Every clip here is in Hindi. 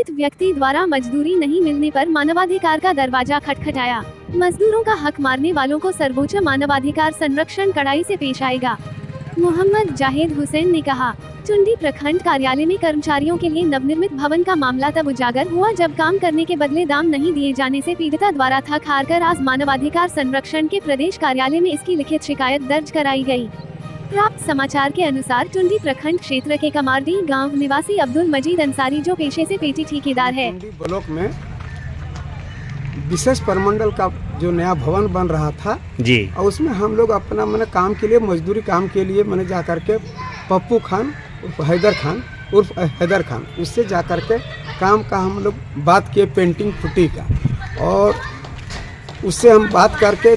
पीड़ित व्यक्ति द्वारा मजदूरी नहीं मिलने पर मानवाधिकार का दरवाजा खटखटाया। मजदूरों का हक मारने वालों को सर्वोच्च मानवाधिकार संरक्षण कड़ाई से पेश आएगा। मोहम्मद जाहिद हुसैन ने कहा, चुंडी प्रखंड कार्यालय में कर्मचारियों के लिए नवनिर्मित भवन का मामला तब उजागर हुआ जब काम करने के बदले दाम नहीं दिए जाने से पीड़िता द्वारा थक हार कर आज मानवाधिकार संरक्षण के प्रदेश कार्यालय में इसकी लिखित शिकायत दर्ज कराई गई। प्राप्त समाचार के अनुसार चुंडी प्रखंड क्षेत्र के कमारडी गांव निवासी अब्दुल मजीद अंसारी, जो पेशे से पेटी ठेकेदार है, ब्लॉक में विशेष प्रमंडल का जो नया भवन बन रहा था जी, और उसमें हम लोग अपना मैंने काम के लिए मजदूरी काम के लिए मैंने जा करके पप्पू खान उर्फ हैदर खान उससे जा करके काम का हम लोग बात किए पेंटिंग पुट्टी का, और उससे हम बात करके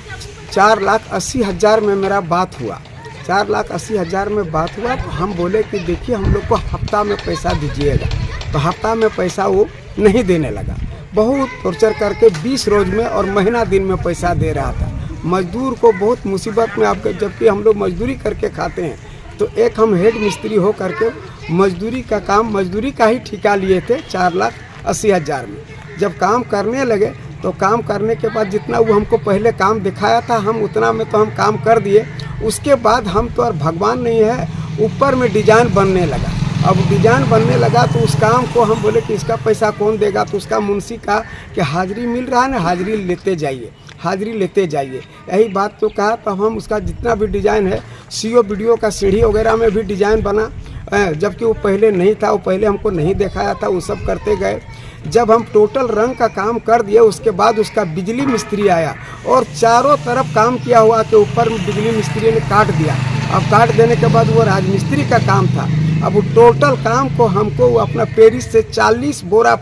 4,80,000 में मेरा बात हुआ। 4,80,000 में बात हुआ तो हम बोले कि देखिए हम लोग को हफ्ता में पैसा दीजिएगा, तो हफ्ता में पैसा वो नहीं देने लगा। बहुत टॉर्चर करके 20 रोज में और महीना दिन में पैसा दे रहा था। मजदूर को बहुत मुसीबत में आपके, जबकि हम लोग मजदूरी करके खाते हैं, तो एक हम हेड मिस्त्री हो करके मजदूरी का काम मजदूरी का ही ठेका लिए थे 4,80,000 में। जब काम करने लगे तो काम करने के बाद जितना वो हमको पहले काम दिखाया था हम उतना में तो हम काम कर दिए। उसके बाद हम तो और भगवान नहीं है, ऊपर में डिजाइन बनने लगा। अब डिजाइन बनने लगा तो उस काम को हम बोले कि इसका पैसा कौन देगा, तो उसका मुंशी कहा कि हाजिरी मिल रहा है ना, हाजिरी लेते जाइए, हाजिरी लेते जाइए। यही बात तो कहा, तब हम उसका जितना भी डिजाइन है सीओ वीडियो का सीढ़ी वगैरह में भी डिजाइन बना, जबकि वो पहले नहीं था, वो पहले हमको नहीं दिखाया था, वो सब करते गए। जब हम टोटल रंग का काम कर दिए उसके बाद उसका बिजली मिस्त्री आया और चारों तरफ काम किया हुआ के ऊपर बिजली मिस्त्री ने काट दिया। अब काट देने के बाद वो राजमिस्त्री का काम था। अब वो टोटल काम को हमको वो अपना पेरिस से 40 बोरा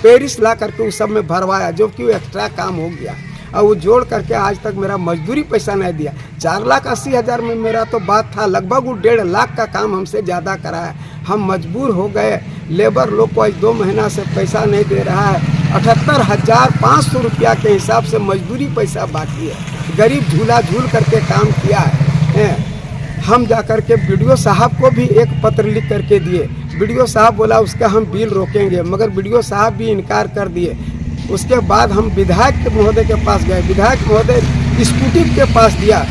पेरिस ला करके उस सब में भरवाया, जो कि वो एक्स्ट्रा काम हो गया। और वो जोड़ करके आज तक मेरा मजदूरी पैसा नहीं दिया। 4,80,000 में मेरा तो बात था, लगभग वो 1.5 लाख का काम हमसे ज़्यादा कराया। हम मजबूर हो गए, लेबर लोग को आज 2 महीना से पैसा नहीं दे रहा है। 78,500 रुपया के हिसाब से मजदूरी पैसा बाकी है। गरीब झूला झूल करके काम किया है। हम जा कर के बीडीओ साहब को भी एक पत्र लिख करके दिए। बीडीओ साहब बोला उसका हम बिल रोकेंगे, मगर बीडीओ साहब भी इनकार कर दिए। उसके बाद हम विधायक महोदय के पास गए, विधायक महोदय स्कूटी के पास दिया,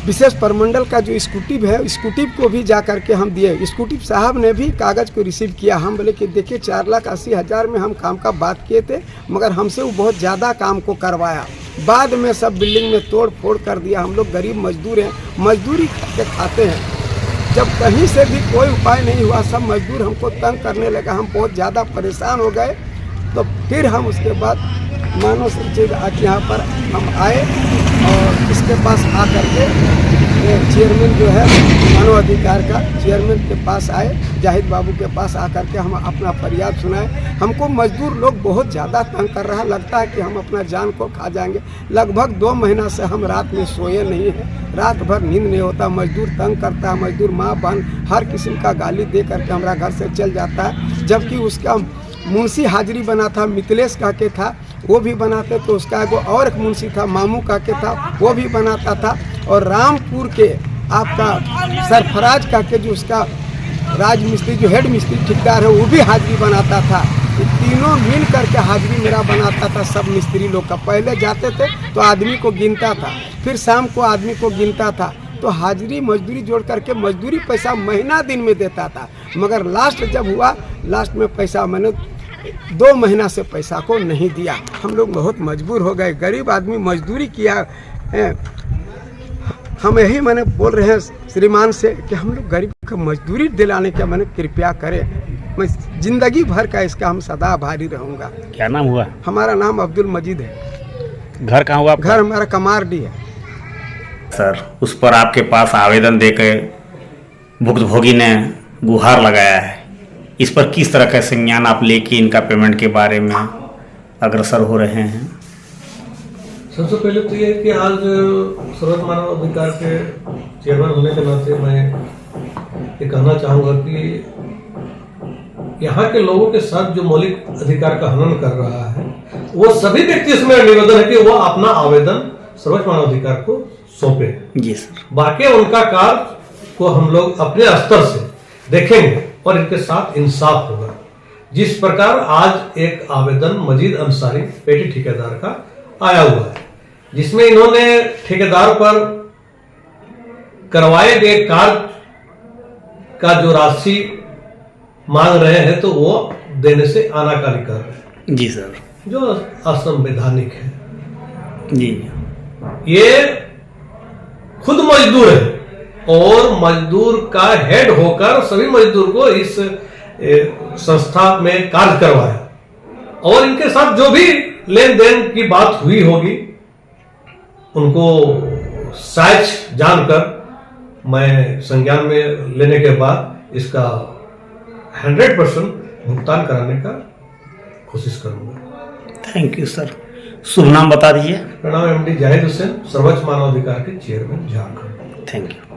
विशेष प्रमंडल का जो स्कूटिव है स्कूटिव को भी जा करके हम दिए। स्कूटिव साहब ने भी कागज़ को रिसीव किया। हम बोले कि देखिए 4,80,000 में हम काम का बात किए थे, मगर हमसे वो बहुत ज़्यादा काम को करवाया। बाद में सब बिल्डिंग में तोड़ फोड़ कर दिया। हम लोग गरीब मजदूर हैं, मजदूरी करके खाते हैं। जब कहीं से भी कोई उपाय नहीं हुआ, सब मजदूर हमको तंग करने लगा, हम बहुत ज़्यादा परेशान हो गए। तो फिर हम उसके बाद मानव सचिव यहाँ पर हम आए और इसके पास आ करके चेयरमैन जो है मानव अधिकार का चेयरमैन के पास आए, जाहिद बाबू के पास आकर के हम अपना फरियाद सुनाए। हमको मजदूर लोग बहुत ज़्यादा तंग कर रहा है, लगता है कि हम अपना जान को खा जाएंगे। लगभग 2 महीना से हम रात में सोए नहीं हैं, रात भर नींद नहीं होता। मजदूर तंग करता है, मजदूर माँ बहन हर किस्म का गाली दे करके हमारा घर से चल जाता है। जबकि उसका मुंशी हाजिरी बना था, मिथिलेश का के था, वो भी बनाते, तो उसका एगो और एक मुंशी था मामू का के था, वो भी बनाता था। और रामपुर के आपका सरफराज का के जो उसका राज मिस्त्री जो हेड मिस्त्री ठेकेदार है वो भी हाजिरी बनाता था। तो तीनों मिल करके हाजिरी मेरा बनाता था सब मिस्त्री लोग का। पहले जाते थे तो आदमी को गिनता था, फिर शाम को आदमी को गिनता था, तो हाजिरी मजदूरी जोड़ करके मजदूरी पैसा महीना दिन में देता था। मगर लास्ट जब हुआ, लास्ट में पैसा मैंने 2 महीना से पैसा को नहीं दिया। हम लोग बहुत मजबूर हो गए, गरीब आदमी मजदूरी किया। हम यही मैंने बोल रहे हैं श्रीमान से कि हम लोग गरीब को मजदूरी दिलाने का मैंने कृपया करें। मैं जिंदगी भर का इसका हम सदा आभारी रहूँगा। क्या नाम हुआ? हमारा नाम अब्दुल मजीद है। घर कहाँ हुआ? घर हमारा कमारडी है। सर, उस पर आपके पास आवेदन देकर भुक्तभोगी ने गुहार लगाया है। इस पर किस तरह का संज्ञान आप लेके इनका पेमेंट के बारे में अग्रसर हो रहे हैं? सबसे पहले तो ये कि आज सर्वोच्च मानव अधिकार के चेयरमैन होने के नाते मैं ये कहना चाहूँगा कि यहाँ के लोगों के साथ जो मौलिक अधिकार का हनन कर रहा है, वो सभी व्यक्ति से मेरा निवेदन है कि वो अपना आवेदन सर्वोच्च मानव अधिकार को सौंपे। जी सर। बाकी उनका कार्य को हम लोग अपने स्तर से देखेंगे और इनके साथ इंसाफ होगा। जिस प्रकार आज एक आवेदन मजीद अंसारी पेटी ठेकेदार का आया हुआ है, जिसमें इन्होंने ठेकेदार पर करवाए गए कार्य का जो राशि मांग रहे हैं तो वो देने से आनाकानी कर रहे हैं। जी सर। जो असंवैधानिक है। जी। ये खुद मजदूर है और मजदूर का हेड होकर सभी मजदूर को इस संस्था में कार्य करवाया और इनके साथ जो भी लेन देन की बात हुई होगी उनको सच जानकर मैं संज्ञान में लेने के बाद इसका 100% भुगतान कराने का कोशिश करूंगा। Thank you sir. शुभ नाम बता दीजिए। मेरा नाम एमडी जाहिद हुसैन, सर्वोच्च मानवाधिकार के चेयरमैन झारखंड। Thank you.